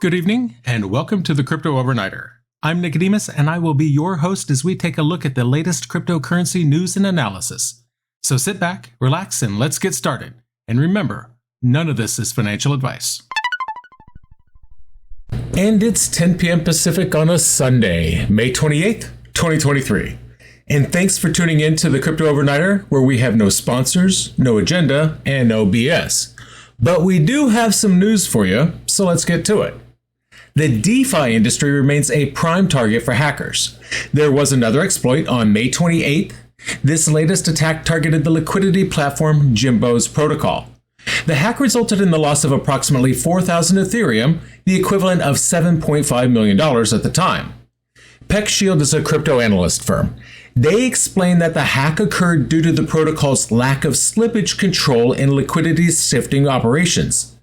Good evening, and welcome to the Crypto Overnighter. I'm Nicodemus, and I will be your host as we take a look at the latest cryptocurrency news and analysis. So sit back, relax, and let's get started. And remember, none of this is financial advice. And it's 10 p.m. Pacific on a Sunday, May 28th, 2023. And thanks for tuning in to the Crypto Overnighter, where we have no sponsors, no agenda, and no BS. But we do have some news for you, so let's get to it. The DeFi industry remains a prime target for hackers. There was another exploit on May 28th. This latest attack targeted the liquidity platform Jimbos Protocol. The hack resulted in the loss of approximately 4,000 Ethereum, the equivalent of $7.5 million at the time. PeckShield is a crypto analyst firm. They explain that the hack occurred due to the protocol's lack of slippage control in liquidity shifting operations.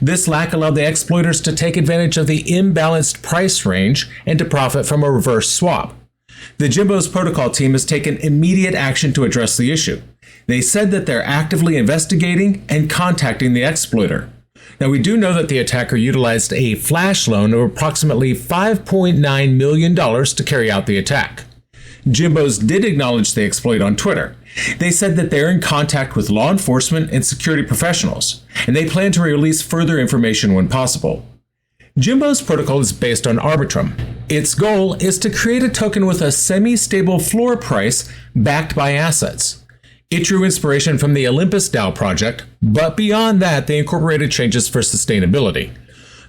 This lack allowed the exploiters to take advantage of the imbalanced price range and to profit from a reverse swap. The Jimbos Protocol team has taken immediate action to address the issue. They said that they're actively investigating and contacting the exploiter. Now, we do know that the attacker utilized a flash loan of approximately $5.9 million to carry out the attack. Jimbos did acknowledge the exploit on Twitter. They said that they're in contact with law enforcement and security professionals, and they plan to release further information when possible. Jimbos Protocol is based on Arbitrum. Its goal is to create a token with a semi-stable floor price backed by assets. It drew inspiration from the Olympus DAO project, but beyond that, they incorporated changes for sustainability.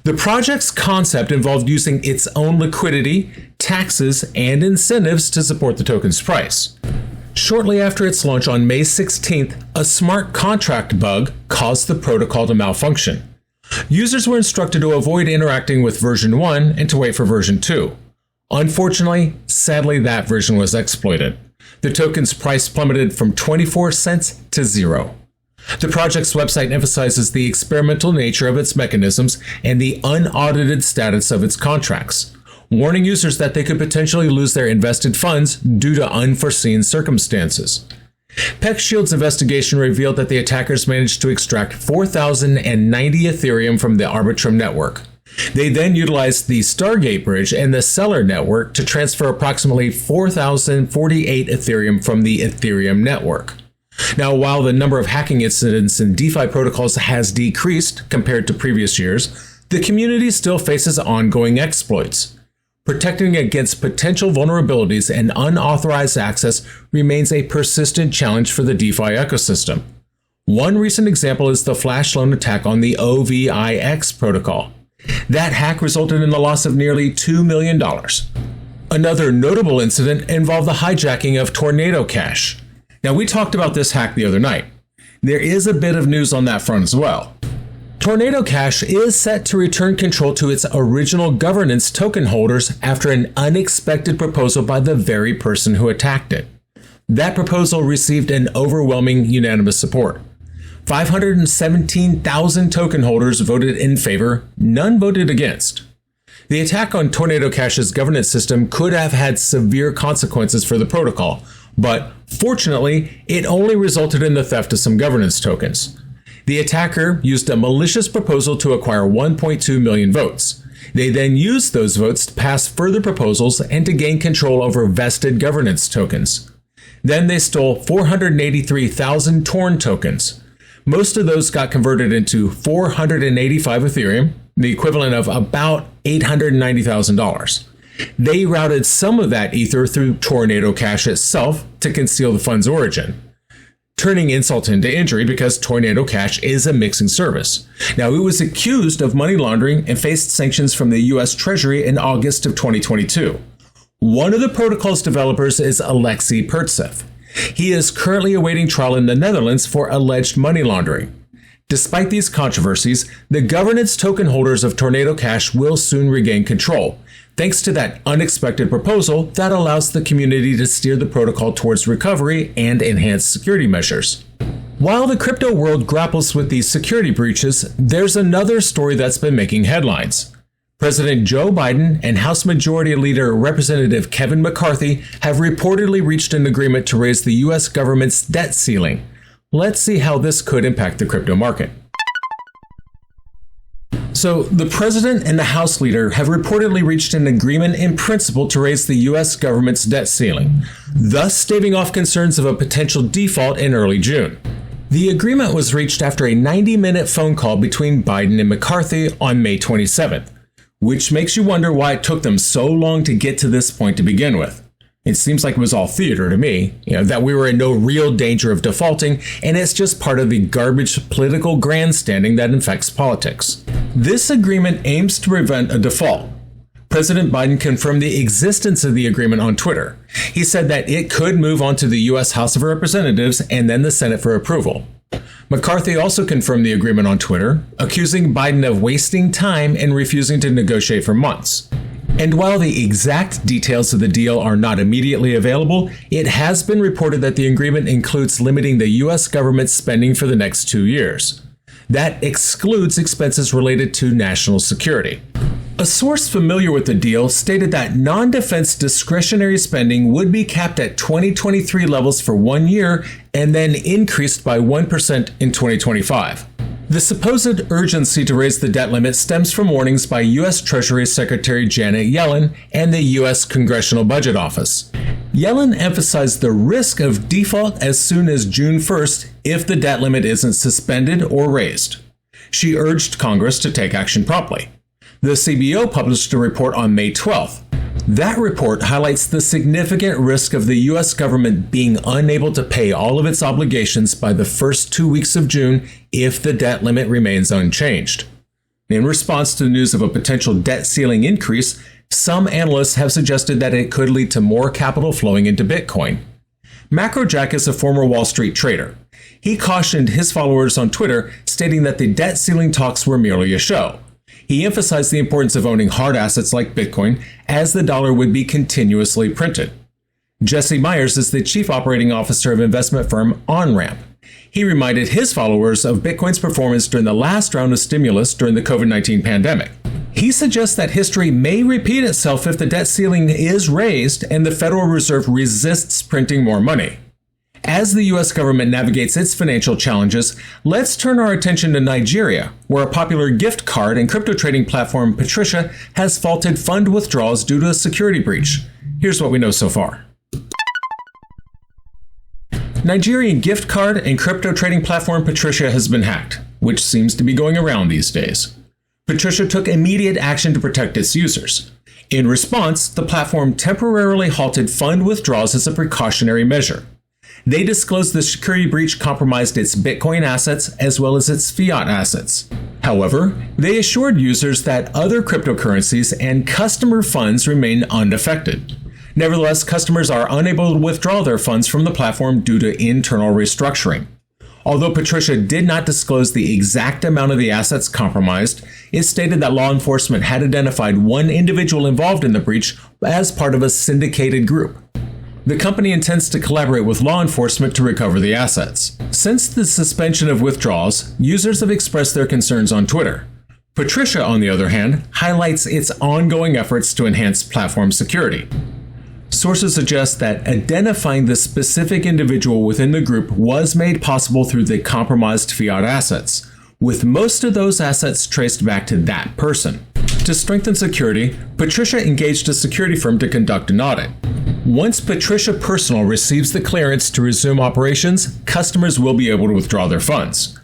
The project's concept involved using its own liquidity, taxes, and incentives to support the token's price. Shortly after its launch on May 16th, a smart contract bug caused the protocol to malfunction. Users were instructed to avoid interacting with version 1 and to wait for version 2. Unfortunately, sadly, that version was exploited. The token's price plummeted from 24 cents to 0. The project's website emphasizes the experimental nature of its mechanisms and the unaudited status of its contracts, warning users that they could potentially lose their invested funds due to unforeseen circumstances. PeckShield's investigation revealed that the attackers managed to extract 4,090 Ethereum from the Arbitrum network. They then utilized the Stargate bridge and the Seller network to transfer approximately 4,048 Ethereum from the Ethereum network. Now, while the number of hacking incidents in DeFi protocols has decreased compared to previous years, the community still faces ongoing exploits. Protecting against potential vulnerabilities and unauthorized access remains a persistent challenge for the DeFi ecosystem. One recent example is the flash loan attack on the OVIX protocol. That hack resulted in the loss of nearly $2 million. Another notable incident involved the hijacking of Tornado Cash. Now, we talked about this hack the other night. There is a bit of news on that front as well. Tornado Cash is set to return control to its original governance token holders after an unexpected proposal by the very person who attacked it. That proposal received an overwhelming unanimous support. 517,000 token holders voted in favor, none voted against. The attack on Tornado Cash's governance system could have had severe consequences for the protocol, but fortunately, it only resulted in the theft of some governance tokens. The attacker used a malicious proposal to acquire 1.2 million votes. They then used those votes to pass further proposals and to gain control over vested governance tokens. Then they stole 483,000 Torn tokens. Most of those got converted into 485 Ethereum, the equivalent of about $890,000. They routed some of that Ether through Tornado Cash itself to conceal the fund's origin, turning insult into injury because Tornado Cash is a mixing service. Now, it was accused of money laundering and faced sanctions from the U.S. Treasury in August of 2022. One of the protocol's developers is Alexei Pertsev. He is currently awaiting trial in the Netherlands for alleged money laundering. Despite these controversies, the governance token holders of Tornado Cash will soon regain control, thanks to that unexpected proposal that allows the community to steer the protocol towards recovery and enhanced security measures. While the crypto world grapples with these security breaches, there's another story that's been making headlines. President Joe Biden and House Majority Leader Representative Kevin McCarthy have reportedly reached an agreement to raise the U.S. government's debt ceiling. Let's see how this could impact the crypto market. So, the president and the House leader have reportedly reached an agreement in principle to raise the U.S. government's debt ceiling, thus staving off concerns of a potential default in early June. The agreement was reached after a 90-minute phone call between Biden and McCarthy on May 27th, which makes you wonder why it took them so long to get to this point to begin with. It seems like it was all theater to me, that we were in no real danger of defaulting, and it's just part of the garbage political grandstanding that infects politics. This agreement aims to prevent a default. President Biden confirmed the existence of the agreement on Twitter. He said that it could move on to the U.S. House of Representatives and then the Senate for approval. McCarthy also confirmed the agreement on Twitter, accusing Biden of wasting time and refusing to negotiate for months. And while the exact details of the deal are not immediately available, it has been reported that the agreement includes limiting the U.S. government's spending for the next 2 years. That excludes expenses related to national security. A source familiar with the deal stated that non-defense discretionary spending would be capped at 2023 levels for 1 year and then increased by 1% in 2025. The supposed urgency to raise the debt limit stems from warnings by U.S. Treasury Secretary Janet Yellen and the U.S. Congressional Budget Office. Yellen emphasized the risk of default as soon as June 1st if the debt limit isn't suspended or raised. She urged Congress to take action promptly. The CBO published a report on May 12th. That report highlights the significant risk of the U.S. government being unable to pay all of its obligations by the first 2 weeks of June if the debt limit remains unchanged. In response to the news of a potential debt ceiling increase, some analysts have suggested that it could lead to more capital flowing into Bitcoin. Macrojack is a former Wall Street trader. He cautioned his followers on Twitter, stating that the debt ceiling talks were merely a show. He emphasized the importance of owning hard assets like Bitcoin, as the dollar would be continuously printed. Jesse Myers is the chief operating officer of investment firm OnRamp. He reminded his followers of Bitcoin's performance during the last round of stimulus during the COVID-19 pandemic. He suggests that history may repeat itself if the debt ceiling is raised and the Federal Reserve resists printing more money. As the U.S. government navigates its financial challenges, let's turn our attention to Nigeria, where a popular gift card and crypto trading platform, Patricia, has faulted fund withdrawals due to a security breach. Here's what we know so far. Nigerian gift card and crypto trading platform Patricia has been hacked, which seems to be going around these days. Patricia took immediate action to protect its users. In response, the platform temporarily halted fund withdrawals as a precautionary measure. They disclosed the security breach compromised its Bitcoin assets as well as its fiat assets. However, they assured users that other cryptocurrencies and customer funds remain unaffected. Nevertheless, customers are unable to withdraw their funds from the platform due to internal restructuring. Although Patricia did not disclose the exact amount of the assets compromised, it stated that law enforcement had identified one individual involved in the breach as part of a syndicated group. The company intends to collaborate with law enforcement to recover the assets. Since the suspension of withdrawals, users have expressed their concerns on Twitter. Patricia, on the other hand, highlights its ongoing efforts to enhance platform security. Sources suggest that identifying the specific individual within the group was made possible through the compromised fiat assets, with most of those assets traced back to that person. To strengthen security, Patricia engaged a security firm to conduct an audit. Once Patricia Personal receives the clearance to resume operations, customers will be able to withdraw their funds.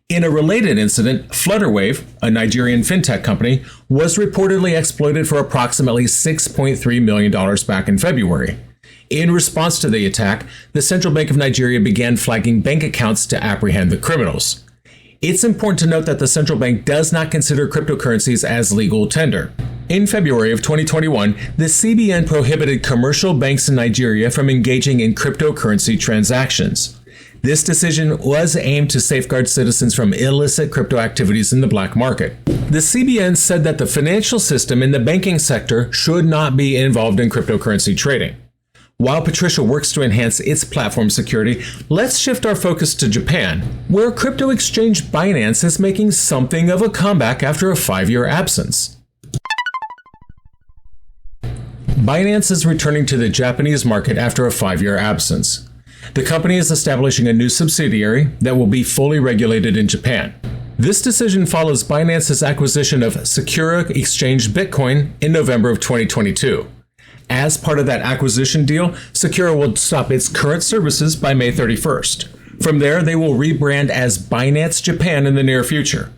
In a related incident, Flutterwave, a Nigerian fintech company, was reportedly exploited for approximately $6.3 million back in February. In response to the attack, the Central Bank of Nigeria began flagging bank accounts to apprehend the criminals. It's important to note that the central bank does not consider cryptocurrencies as legal tender. In February of 2021, the CBN prohibited commercial banks in Nigeria from engaging in cryptocurrency transactions. This decision was aimed to safeguard citizens from illicit crypto activities in the black market. The CBN said that the financial system and the banking sector should not be involved in cryptocurrency trading. While Patricia works to enhance its platform security, let's shift our focus to Japan, where crypto exchange Binance is making something of a comeback after a 5-year absence. Binance is returning to the Japanese market after a 5-year absence. The company is establishing a new subsidiary that will be fully regulated in Japan. This decision follows Binance's acquisition of Secure Exchange Bitcoin in November of 2022. As part of that acquisition deal, Secure will stop its current services by May 31st. From there, they will rebrand as Binance Japan in the near future.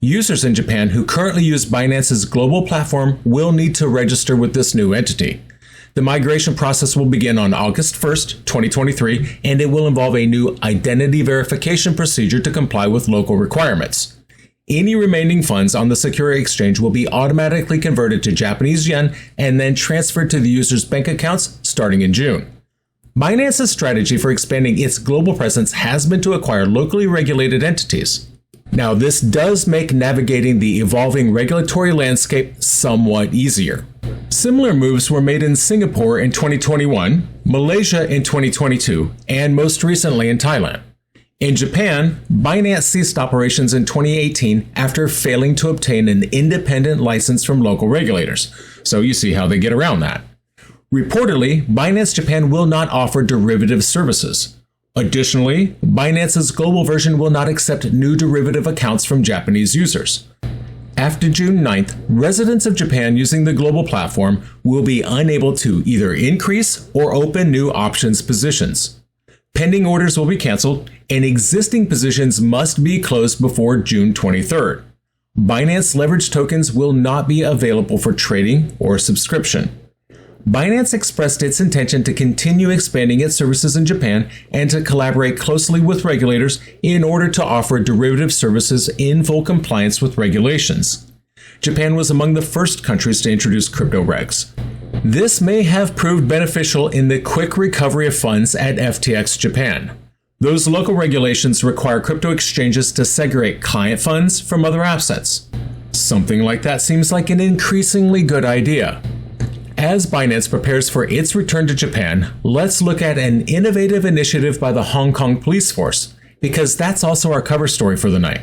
Users in Japan who currently use Binance's global platform will need to register with this new entity. The migration process will begin on August 1st, 2023, and it will involve a new identity verification procedure to comply with local requirements. Any remaining funds on the Secure Exchange will be automatically converted to Japanese yen and then transferred to the user's bank accounts starting in June. Binance's strategy for expanding its global presence has been to acquire locally regulated entities. Now, this does make navigating the evolving regulatory landscape somewhat easier. Similar moves were made in Singapore in 2021, Malaysia in 2022, and most recently in Thailand. In Japan, Binance ceased operations in 2018 after failing to obtain an independent license from local regulators. So you see how they get around that. Reportedly, Binance Japan will not offer derivative services. Additionally, Binance's global version will not accept new derivative accounts from Japanese users. After June 9th, residents of Japan using the global platform will be unable to either increase or open new options positions. Pending orders will be canceled, and existing positions must be closed before June 23rd. Binance leveraged tokens will not be available for trading or subscription. Binance expressed its intention to continue expanding its services in Japan and to collaborate closely with regulators in order to offer derivative services in full compliance with regulations. Japan was among the first countries to introduce crypto regs. This may have proved beneficial in the quick recovery of funds at FTX Japan. Those local regulations require crypto exchanges to segregate client funds from other assets. Something like that seems like an increasingly good idea. As Binance prepares for its return to Japan, let's look at an innovative initiative by the Hong Kong police force, because that's also our cover story for the night.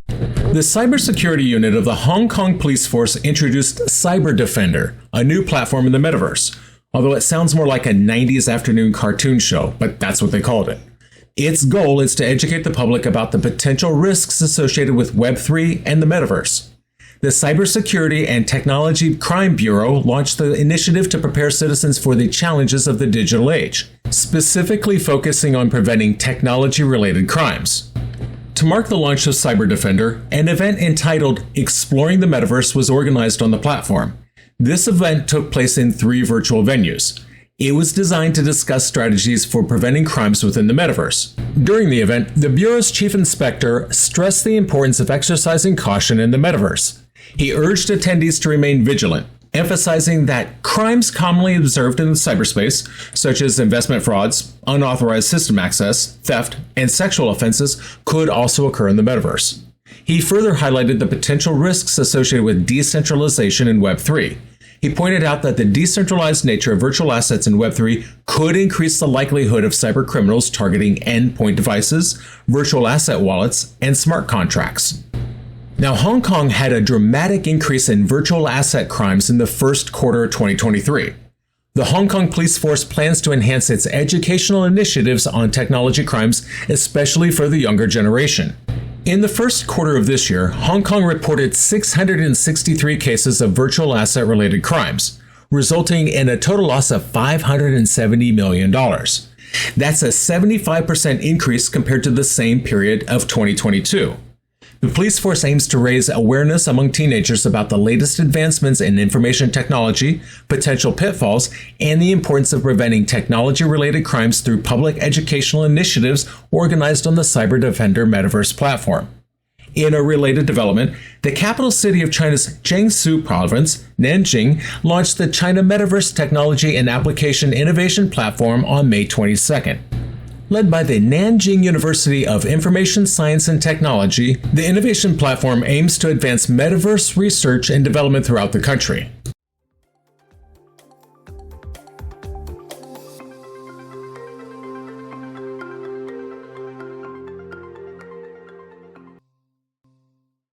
The cybersecurity unit of the Hong Kong police force introduced Cyber Defender, a new platform in the metaverse, although it sounds more like a 90s afternoon cartoon show, but that's what they called it. Its goal is to educate the public about the potential risks associated with Web3 and the metaverse. The Cybersecurity and Technology Crime Bureau launched the initiative to prepare citizens for the challenges of the digital age, specifically focusing on preventing technology-related crimes. To mark the launch of Cyber Defender, an event entitled Exploring the Metaverse was organized on the platform. This event took place in 3 virtual venues. It was designed to discuss strategies for preventing crimes within the metaverse. During the event, the Bureau's chief inspector stressed the importance of exercising caution in the metaverse. He urged attendees to remain vigilant, emphasizing that crimes commonly observed in cyberspace, such as investment frauds, unauthorized system access, theft, and sexual offenses, could also occur in the metaverse. He further highlighted the potential risks associated with decentralization in Web3. He pointed out that the decentralized nature of virtual assets in Web3 could increase the likelihood of cybercriminals targeting endpoint devices, virtual asset wallets, and smart contracts. Now, Hong Kong had a dramatic increase in virtual asset crimes in the first quarter of 2023. The Hong Kong police force plans to enhance its educational initiatives on technology crimes, especially for the younger generation. In the first quarter of this year, Hong Kong reported 663 cases of virtual asset-related crimes, resulting in a total loss of $570 million. That's a 75% increase compared to the same period of 2022. The police force aims to raise awareness among teenagers about the latest advancements in information technology, potential pitfalls, and the importance of preventing technology-related crimes through public educational initiatives organized on the Cyber Defender Metaverse platform. In a related development, the capital city of China's Jiangsu province, Nanjing, launched the China Metaverse Technology and Application Innovation Platform on May 22nd. Led by the Nanjing University of Information Science and Technology, the innovation platform aims to advance metaverse research and development throughout the country.